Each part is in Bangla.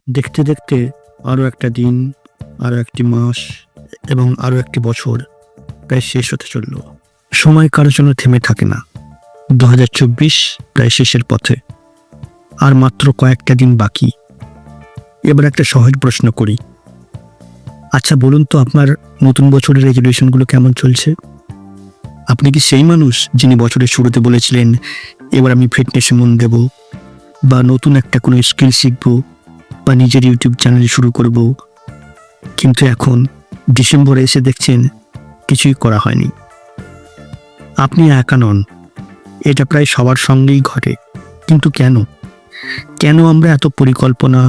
দেখতে দেখতে আরও একটা দিন, আরও একটি মাস এবং আরও একটি বছর প্রায় শেষ হতে চলল। সময় কারোর জন্য থেমে থাকে না। 2024 প্রায় শেষের পথে, আর মাত্র কয়েকটা দিন বাকি। এবার একটা সহজ প্রশ্ন করি। আচ্ছা বলুন তো, আপনার নতুন বছরের রেজলিউশনগুলো কেমন চলছে? আপনি কি সেই মানুষ যিনি বছরের শুরুতে বলেছিলেন এবার আমি ফিটনেসে মন দেব, বা নতুন একটা কোনো স্কিল শিখব, বা নিজের ইউটিউব চ্যানেল শুরু করব, কিন্তু এখন ডিসেম্বরে এসে দেখছেন কিছুই করা হয়নি? আপনি একা নন, এটা প্রায় সবার সঙ্গেই ঘটে। কিন্তু কেন আমরা এত পরিকল্পনা,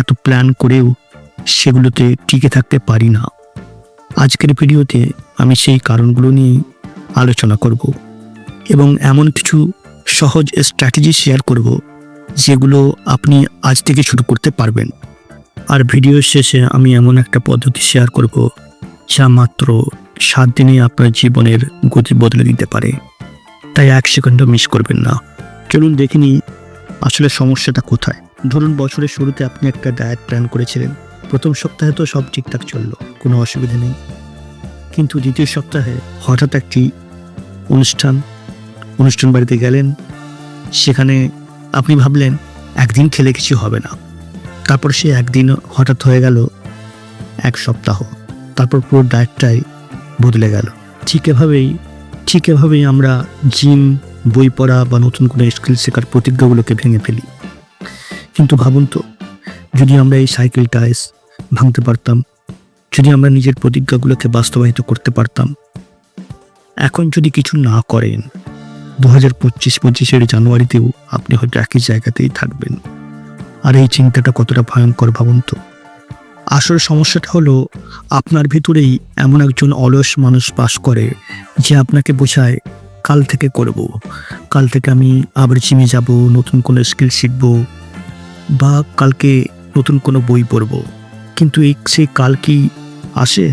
এত প্ল্যান করেও সেগুলোতে টিকে থাকতে পারি না? আজকের ভিডিওতে আমি সেই কারণগুলো নিয়ে আলোচনা করব এবং এমন কিছু সহজ স্ট্র্যাটেজি শেয়ার করব যেগুলো আপনি আজ থেকে শুরু করতে পারবেন। আর ভিডিওর শেষে আমি এমন একটা পদ্ধতি শেয়ার করব যা মাত্র 7 দিনে আপনার জীবনের গতি বদলে দিতে পারে। তাই 1 সেকেন্ডও মিস করবেন না। চলুন দেখে নিই আসলে সমস্যাটা কোথায়। ধরুন বছরের শুরুতে আপনি একটা ডায়েট প্ল্যান করেছিলেন। প্রথম সপ্তাহে তো সব ঠিকঠাক চললো, কোনো অসুবিধা নেই। কিন্তু দ্বিতীয় সপ্তাহে হঠাৎ একটি অনুষ্ঠান বাড়িতে গেলেন। সেখানে আপনি ভাবলেন একদিন খেলে কিছু হবে না। তারপর সে একদিন হঠাৎ হয়ে গেল 1 সপ্তাহ। তারপর পুরো ডায়েটটাই বদলে গেল। ঠিক এভাবেই আমরা জিম, বই পড়া বা নতুন কোনো স্কিল শেখার প্রতিজ্ঞাগুলোকে ভেঙে ফেলি। কিন্তু ভাবুন তো, যদি আমরা এই সাইকেলটা ভাঙতে পারতাম, যদি আমরা নিজের প্রতিজ্ঞাগুলোকে বাস্তবায়িত করতে পারতাম। এখন যদি কিছু না করেন, 2025-25 জানুয়ারিতেও আপনি হয়তো একই জায়গাতেই থাকবেন। আর এই চিন্তাটা কতটা ভয়ঙ্কর ভাবুন তো। আসল সমস্যাটা হলো আপনার ভিতরেই এমন একজন অলস মানুষ বাস করে যে আপনাকে বোঝায় কাল থেকে করব, কাল থেকে আমি আবার জিমে যাব, নতুন কোনো স্কিল শিখব, বা কালকে নতুন কোনো বই পড়ব। কিন্তু সেই কাল কি আসে?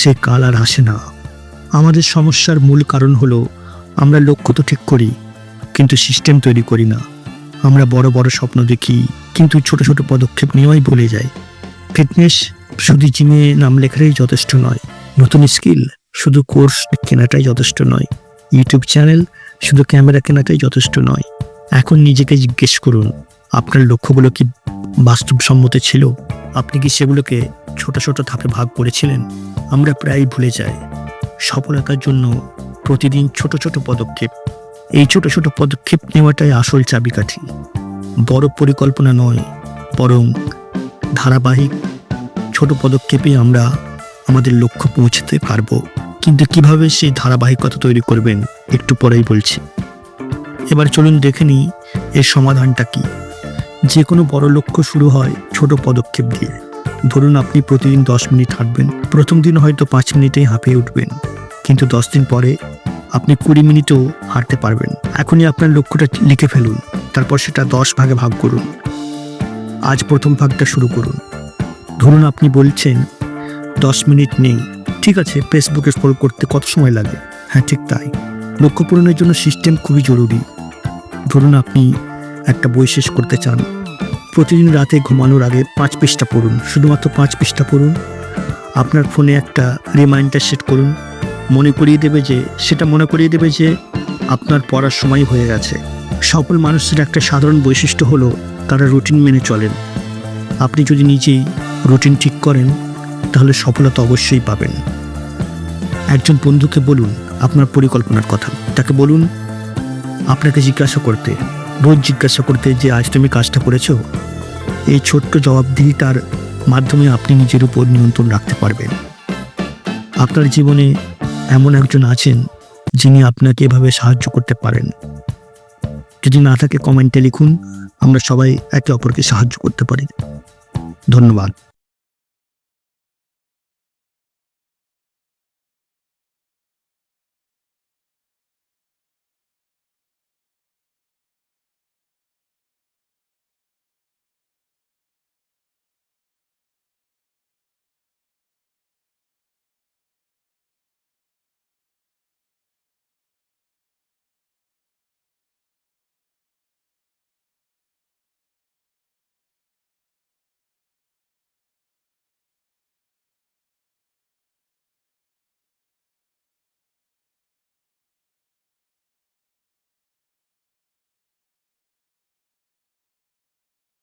সে কাল আর আসে না। আমাদের সমস্যার মূল কারণ হলো আমরা লক্ষ্য তো ঠিক করি, কিন্তু সিস্টেম তৈরি করি না। আমরা বড় বড় স্বপ্ন দেখি, কিন্তু ছোট ছোট পদক্ষেপ নেওয়াই ভুলে যাই। ফিটনেস শুধু জিমে নাম লেখাটাই যথেষ্ট নয়। নতুন স্কিল শুধু কোর্স কেনাটাই যথেষ্ট নয়। ইউটিউব চ্যানেল শুধু ক্যামেরা কেনাটাই যথেষ্ট নয়। এখন নিজেকে জিজ্ঞেস করুন, আপনার লক্ষ্যগুলো কি বাস্তবসম্মত ছিল? আপনি কি সেগুলোকে ছোট ছোট ধাপে ভাগ করেছিলেন? আমরা প্রায়ই ভুলে যাই সফলতার জন্য প্রতিদিন ছোট ছোট পদক্ষেপ। এই ছোট ছোট পদক্ষেপ নেওয়াটাই আসল চাবিকাঠি। বড় পরিকল্পনা নয়, বরং ধারাবাহিক ছোট পদক্ষেপে আমরা আমাদের লক্ষ্য পৌঁছতে পারবো। কিন্তু কিভাবে সেই ধারাবাহিকতা তৈরি করবেন একটু পরেই বলছি। এবার চলুন দেখে নিই এর সমাধানটা কি। যে কোনো বড় লক্ষ্য শুরু হয় ছোট পদক্ষেপ দিয়ে। ধরুন আপনি প্রতিদিন 10 মিনিট হাঁটবেন। প্রথম দিন হয়তো 5 মিনিটেই হাঁপিয়ে উঠবেন, কিন্তু 10 দিন পরে আপনি 20 মিনিটও হাঁটতে পারবেন। এখনই আপনার লক্ষ্যটা লিখে ফেলুন, তারপর সেটা 10 ভাগে ভাগ করুন। আজ প্রথম ভাগটা শুরু করুন। ধরুন আপনি বলছেন 10 মিনিট নেই, ঠিক আছে, ফেসবুকে স্ক্রল করতে কত সময় লাগে? হ্যাঁ, ঠিক তাই। লক্ষ্য পূরণের জন্য সিস্টেম খুবই জরুরি। ধরুন আপনি একটা বই শেষ করতে চান। প্রতিদিন রাতে ঘুমানোর আগে 5 পৃষ্ঠা পড়ুন, শুধুমাত্র 5 পৃষ্ঠা পড়ুন। আপনার ফোনে একটা রিমাইন্ডার সেট করুন, মনে করিয়ে দেবে যে আপনার পড়ার সময় হয়ে গেছে। সফল মানুষের একটা সাধারণ বৈশিষ্ট্য হলো তারা রুটিন মেনে চলেন। আপনি যদি নিজেই রুটিন ঠিক করেন, তাহলে সফলতা অবশ্যই পাবেন। একজন বন্ধুকে বলুন আপনার পরিকল্পনার কথা। তাকে বলুন আপনাকে রোজ জিজ্ঞাসা করতে যে আজ তুমি কাজটা করেছো। এই ছোট্ট জবাবদিহিতার মাধ্যমে আপনি নিজের উপর নিয়ন্ত্রণ রাখতে পারবেন। আপনার জীবনে এমন একজন আছেন যিনি আপনাকে এভাবে সাহায্য করতে পারেন। যদি না থাকে কমেন্টে লিখুন, আমরা সবাই একে অপরকে সাহায্য করতে পারি। ধন্যবাদ।